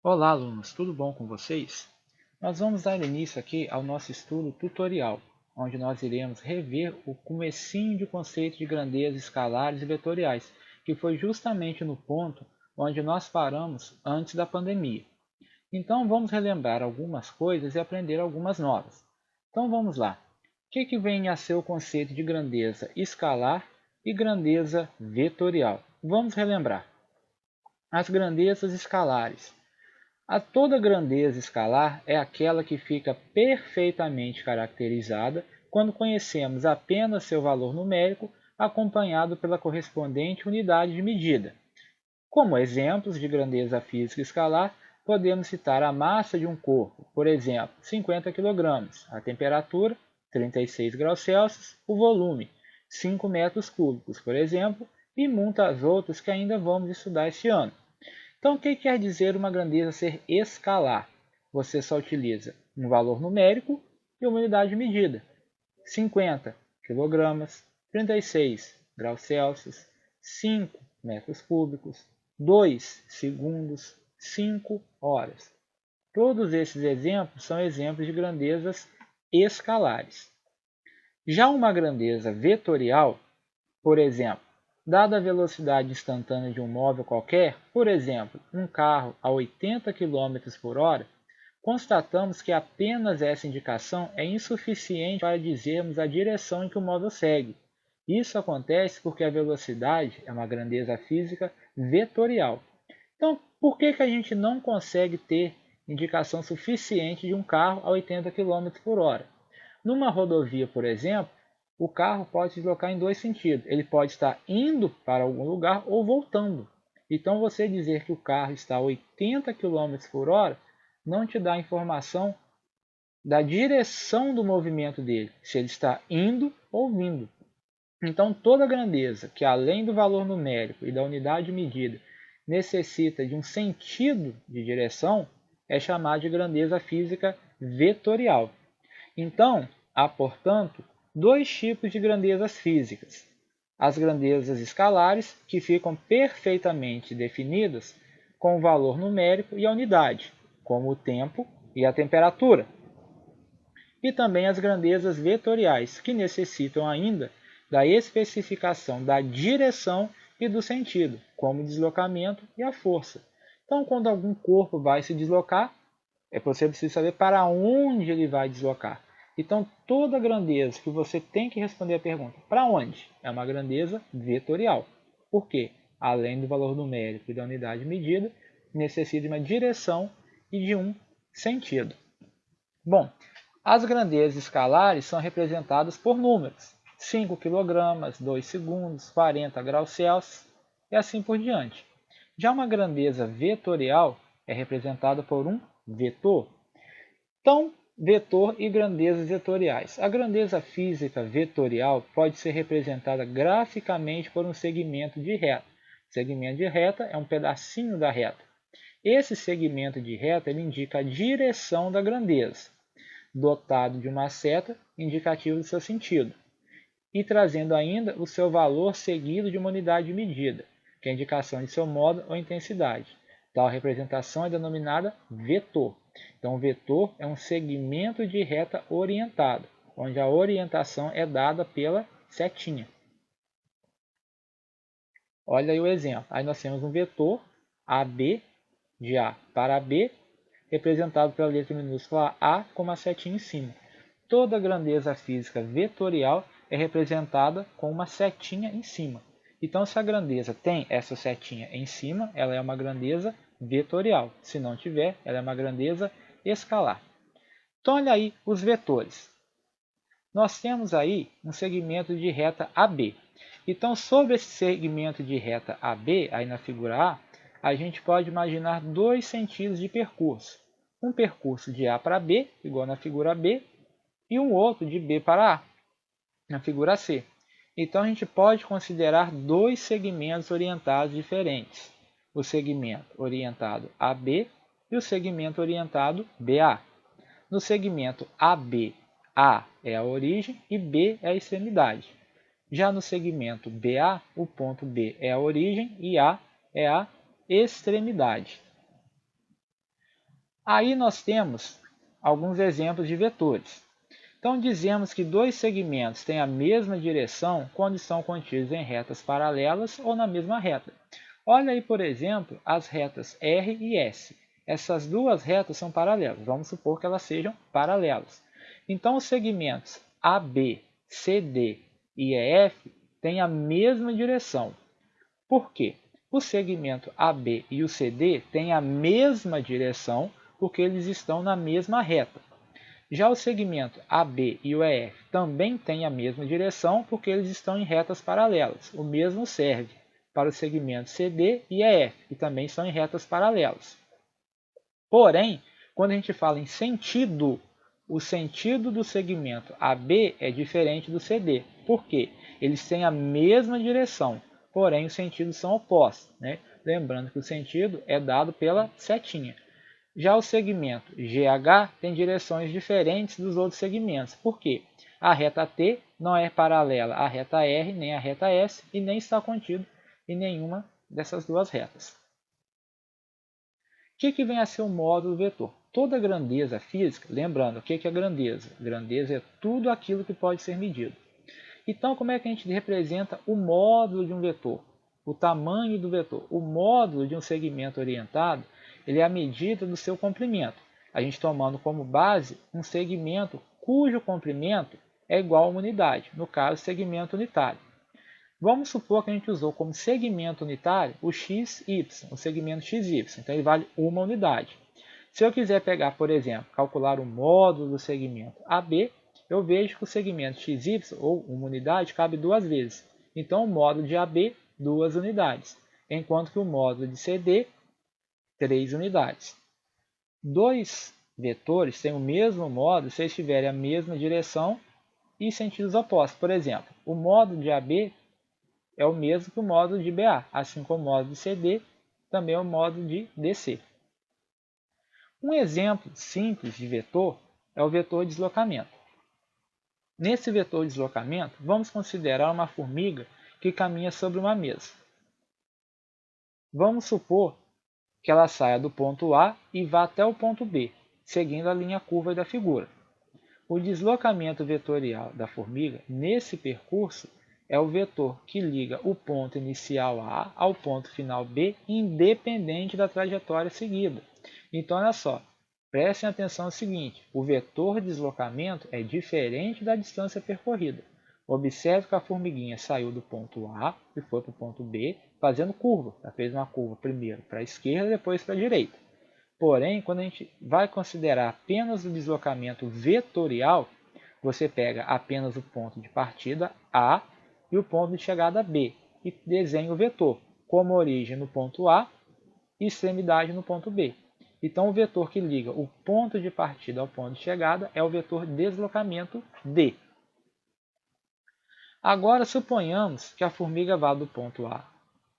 Olá, alunos, tudo bom com vocês? Nós vamos dar início aqui ao nosso estudo tutorial, onde nós iremos rever o comecinho de conceito de grandezas escalares e vetoriais, que foi justamente no ponto onde nós paramos antes da pandemia. Então vamos relembrar algumas coisas e aprender algumas novas. Então vamos lá. O que vem a ser o conceito de grandeza escalar e grandeza vetorial? Vamos relembrar. As grandezas escalares. Toda grandeza escalar é aquela que fica perfeitamente caracterizada quando conhecemos apenas seu valor numérico acompanhado pela correspondente unidade de medida. Como exemplos de grandeza física escalar, podemos citar a massa de um corpo, por exemplo, 50 kg, a temperatura, 36 graus Celsius, o volume, 5 metros cúbicos, por exemplo, e muitas outras que ainda vamos estudar este ano. Então, o que quer dizer uma grandeza ser escalar? Você só utiliza um valor numérico e uma unidade de medida. 50 quilogramas, 36 graus Celsius, 5 metros cúbicos, 2 segundos, 5 horas. Todos esses exemplos são exemplos de grandezas escalares. Já uma grandeza vetorial, por exemplo, dada a velocidade instantânea de um móvel qualquer, por exemplo, um carro a 80 km por hora, constatamos que apenas essa indicação é insuficiente para dizermos a direção em que o móvel segue. Isso acontece porque a velocidade é uma grandeza física vetorial. Então, por que a gente não consegue ter indicação suficiente de um carro a 80 km por hora? Numa rodovia, por exemplo, o carro pode se deslocar em dois sentidos. Ele pode estar indo para algum lugar ou voltando. Então, você dizer que o carro está a 80 km por hora não te dá informação da direção do movimento dele, se ele está indo ou vindo. Então, toda grandeza que, além do valor numérico e da unidade de medida, necessita de um sentido de direção, é chamada de grandeza física vetorial. Então, há, portanto, dois tipos de grandezas físicas. As grandezas escalares, que ficam perfeitamente definidas com o valor numérico e a unidade, como o tempo e a temperatura. E também as grandezas vetoriais, que necessitam ainda da especificação da direção e do sentido, como o deslocamento e a força. Então, quando algum corpo vai se deslocar, você precisa saber para onde ele vai deslocar. Então, toda grandeza que você tem que responder a pergunta, para onde? É uma grandeza vetorial. Por quê? Além do valor numérico e da unidade de medida, necessita de uma direção e de um sentido. Bom, as grandezas escalares são representadas por números. 5 kg, 2 segundos, 40 graus Celsius e assim por diante. Já uma grandeza vetorial é representada por um vetor. Então, vetor e grandezas vetoriais. A grandeza física vetorial pode ser representada graficamente por um segmento de reta. O segmento de reta é um pedacinho da reta. Esse segmento de reta ele indica a direção da grandeza, dotado de uma seta indicativa do seu sentido, e trazendo ainda o seu valor seguido de uma unidade de medida, que é a indicação de seu modo ou intensidade. Tal representação é denominada vetor. Então, o vetor é um segmento de reta orientado, onde a orientação é dada pela setinha. Olha aí o exemplo. Aí nós temos um vetor AB, de A para B, representado pela letra minúscula A com uma setinha em cima. Toda grandeza física vetorial é representada com uma setinha em cima. Então, se a grandeza tem essa setinha em cima, ela é uma grandeza vetorial. Se não tiver, ela é uma grandeza escalar. Então, olha aí os vetores. Nós temos aí um segmento de reta AB. Então, sobre esse segmento de reta AB, aí na figura A gente pode imaginar dois sentidos de percurso. Um percurso de A para B, igual na figura B, e um outro de B para A, na figura C. Então, a gente pode considerar dois segmentos orientados diferentes. O segmento orientado AB e o segmento orientado BA. No segmento AB, A é a origem e B é a extremidade. Já no segmento BA, o ponto B é a origem e A é a extremidade. Aí nós temos alguns exemplos de vetores. Então dizemos que dois segmentos têm a mesma direção quando estão contidos em retas paralelas ou na mesma reta. Olha aí, por exemplo, as retas R e S. Essas duas retas são paralelas. Vamos supor que elas sejam paralelas. Então os segmentos AB, CD e EF têm a mesma direção. Por quê? O segmento AB e o CD têm a mesma direção porque eles estão na mesma reta. Já o segmento AB e o EF também têm a mesma direção porque eles estão em retas paralelas. O mesmo serve para o segmento CD e EF, que também estão em retas paralelas. Porém, quando a gente fala em sentido, o sentido do segmento AB é diferente do CD. Por quê? Eles têm a mesma direção, porém os sentidos são opostos, né? Lembrando que o sentido é dado pela setinha. Já o segmento GH tem direções diferentes dos outros segmentos. Por quê? A reta T não é paralela à reta R nem à reta S e nem está contido em nenhuma dessas duas retas. O que vem a ser o módulo vetor? Toda grandeza física, lembrando, o que é grandeza? Grandeza é tudo aquilo que pode ser medido. Então, como é que a gente representa o módulo de um vetor? O tamanho do vetor. O módulo de um segmento orientado, ele é a medida do seu comprimento. A gente tomando como base um segmento cujo comprimento é igual a uma unidade, no caso, segmento unitário. Vamos supor que a gente usou como segmento unitário o xy, o segmento xy, então ele vale uma unidade. Se eu quiser pegar, por exemplo, calcular o módulo do segmento AB, eu vejo que o segmento xy, ou uma unidade, cabe duas vezes. Então, o módulo de AB, 2 unidades, enquanto que o módulo de CD, 3 unidades. Dois vetores têm o mesmo módulo se eles tiverem a mesma direção e sentidos opostos. Por exemplo, o módulo de AB é o mesmo que o módulo de BA, assim como o módulo de CD também é o módulo de DC. Um exemplo simples de vetor é o vetor de deslocamento. Nesse vetor de deslocamento, vamos considerar uma formiga que caminha sobre uma mesa. Vamos supor que ela saia do ponto A e vá até o ponto B, seguindo a linha curva da figura. O deslocamento vetorial da formiga nesse percurso é o vetor que liga o ponto inicial A ao ponto final B, independente da trajetória seguida. Então, olha só, prestem atenção no seguinte, o vetor de deslocamento é diferente da distância percorrida. Observe que a formiguinha saiu do ponto A e foi para o ponto B, fazendo curva. Ela fez uma curva primeiro para a esquerda, depois para a direita. Porém, quando a gente vai considerar apenas o deslocamento vetorial, você pega apenas o ponto de partida A e o ponto de chegada B e desenha o vetor, como origem no ponto A e extremidade no ponto B. Então, o vetor que liga o ponto de partida ao ponto de chegada é o vetor deslocamento D. Agora, suponhamos que a formiga vá do ponto A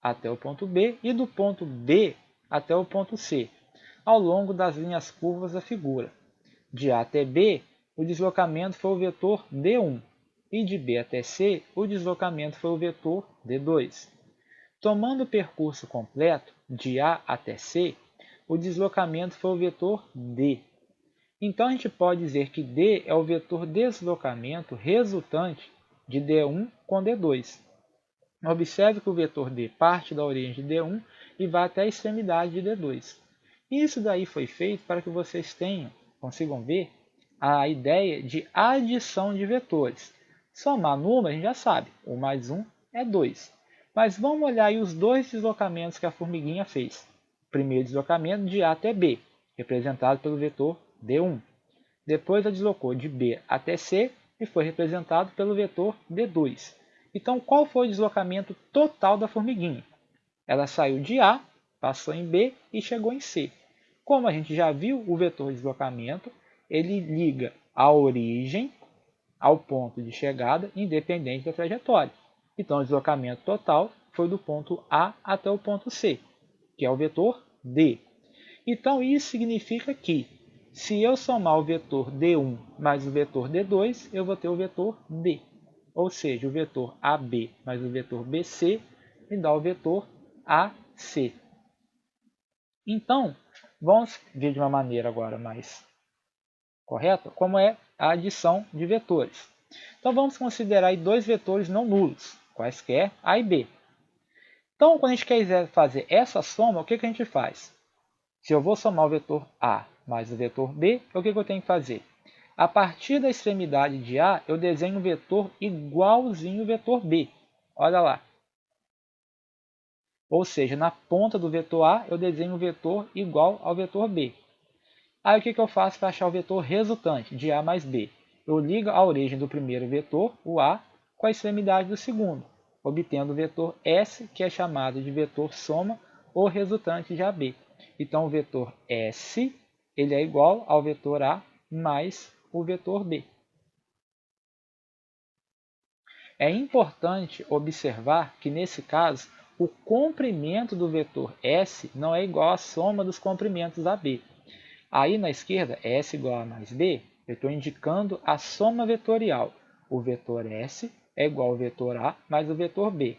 até o ponto B e do ponto B até o ponto C, ao longo das linhas curvas da figura. De A até B, o deslocamento foi o vetor D1, e de B até C, o deslocamento foi o vetor D2. Tomando o percurso completo, de A até C, o deslocamento foi o vetor D. Então, a gente pode dizer que D é o vetor deslocamento resultante de D1 com D2. Observe que o vetor D parte da origem de D1 e vai até a extremidade de D2. Isso daí foi feito para que vocês consigam ver a ideia de adição de vetores. Somar número a gente já sabe, 1 mais 1 é 2. Mas vamos olhar aí os dois deslocamentos que a formiguinha fez. Primeiro deslocamento de A até B, representado pelo vetor D1. Depois ela deslocou de B até C e foi representado pelo vetor D2. Então, qual foi o deslocamento total da formiguinha? Ela saiu de A, passou em B e chegou em C. Como a gente já viu, o vetor de deslocamento ele liga a origem ao ponto de chegada, independente da trajetória. Então, o deslocamento total foi do ponto A até o ponto C, que é o vetor D. Então, isso significa que, se eu somar o vetor D1 mais o vetor D2, eu vou ter o vetor D. Ou seja, o vetor AB mais o vetor BC me dá o vetor AC. Então, Vamos ver de uma maneira agora mais correta como é a adição de vetores. Então vamos considerar aí dois vetores não nulos, quaisquer A e B. Então, quando a gente quiser fazer essa soma, o que a gente faz? Se eu vou somar o vetor A mais o vetor B, o que eu tenho que fazer? A partir da extremidade de A, eu desenho um vetor igualzinho ao vetor B. Olha lá. Ou seja, na ponta do vetor A, eu desenho um vetor igual ao vetor B. Aí o que eu faço para achar o vetor resultante de A mais B? Eu ligo a origem do primeiro vetor, o A, com a extremidade do segundo, obtendo o vetor S, que é chamado de vetor soma ou resultante de AB. Então o vetor S ele é igual ao vetor A mais o vetor B. É importante observar que, nesse caso, o comprimento do vetor S não é igual à soma dos comprimentos AB. Aí na esquerda, S igual a mais B, eu estou indicando a soma vetorial. O vetor S é igual ao vetor A mais o vetor B.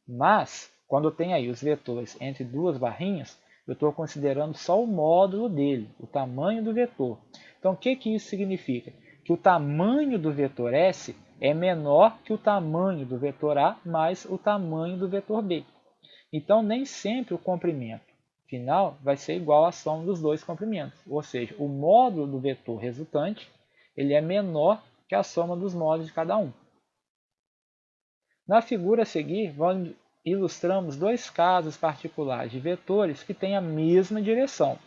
Mas, quando tem aí os vetores entre duas barrinhas, eu estou considerando só o módulo dele, o tamanho do vetor. Então, o que isso significa? Que o tamanho do vetor S é menor que o tamanho do vetor A mais o tamanho do vetor B. Então, nem sempre o comprimento final vai ser igual à soma dos dois comprimentos. Ou seja, o módulo do vetor resultante ele é menor que a soma dos módulos de cada um. Na figura a seguir, ilustramos dois casos particulares de vetores que têm a mesma direção.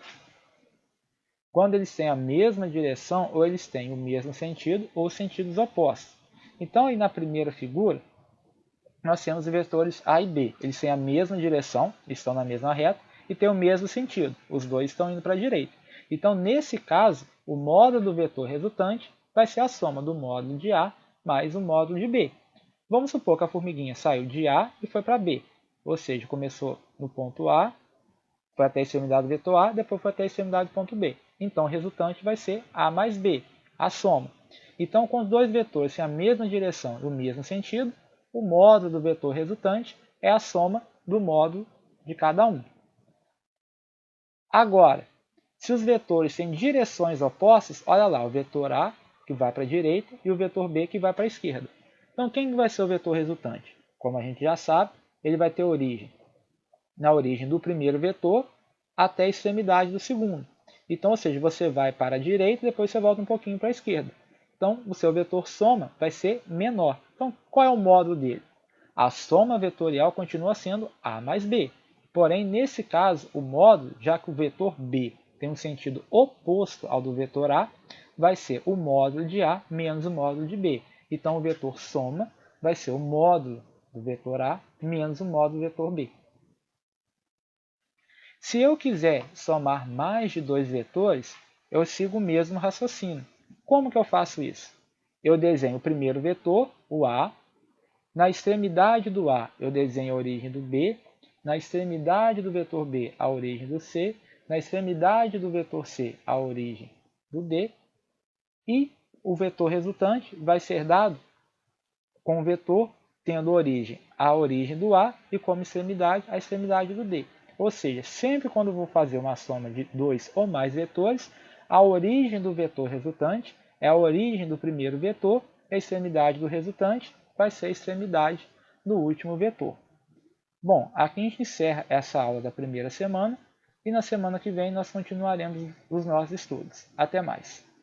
Quando eles têm a mesma direção, ou eles têm o mesmo sentido, ou sentidos opostos. Então, aí na primeira figura, nós temos os vetores A e B. Eles têm a mesma direção, estão na mesma reta, e têm o mesmo sentido. Os dois estão indo para a direita. Então, nesse caso, o módulo do vetor resultante vai ser a soma do módulo de A mais o módulo de B. Vamos supor que a formiguinha saiu de A e foi para B. Ou seja, começou no ponto A, foi até a extremidade do vetor A, depois foi até a extremidade do ponto B. Então, o resultante vai ser A mais B, a soma. Então, com os dois vetores têm a mesma direção e o mesmo sentido, o módulo do vetor resultante é a soma do módulo de cada um. Agora, se os vetores têm direções opostas, olha lá, o vetor A que vai para a direita e o vetor B que vai para a esquerda. Então, quem vai ser o vetor resultante? Como a gente já sabe, ele vai ter origem na origem do primeiro vetor até a extremidade do segundo. Então, ou seja, você vai para a direita e depois você volta um pouquinho para a esquerda. Então, o seu vetor soma vai ser menor. Então, qual é o módulo dele? A soma vetorial continua sendo A mais B. Porém, nesse caso, o módulo, já que o vetor B tem um sentido oposto ao do vetor A, vai ser o módulo de A menos o módulo de B. Então, o vetor soma vai ser o módulo do vetor A menos o módulo do vetor B. Se eu quiser somar mais de dois vetores, eu sigo o mesmo raciocínio. Como que eu faço isso? Eu desenho o primeiro vetor, o A. Na extremidade do A, eu desenho a origem do B. Na extremidade do vetor B, a origem do C. Na extremidade do vetor C, a origem do D. E o vetor resultante vai ser dado com o vetor tendo a origem do A e como extremidade a extremidade do D. Ou seja, sempre quando eu vou fazer uma soma de dois ou mais vetores, a origem do vetor resultante é a origem do primeiro vetor, a extremidade do resultante vai ser a extremidade do último vetor. Bom, aqui a gente encerra essa aula da primeira semana e na semana que vem nós continuaremos os nossos estudos. Até mais!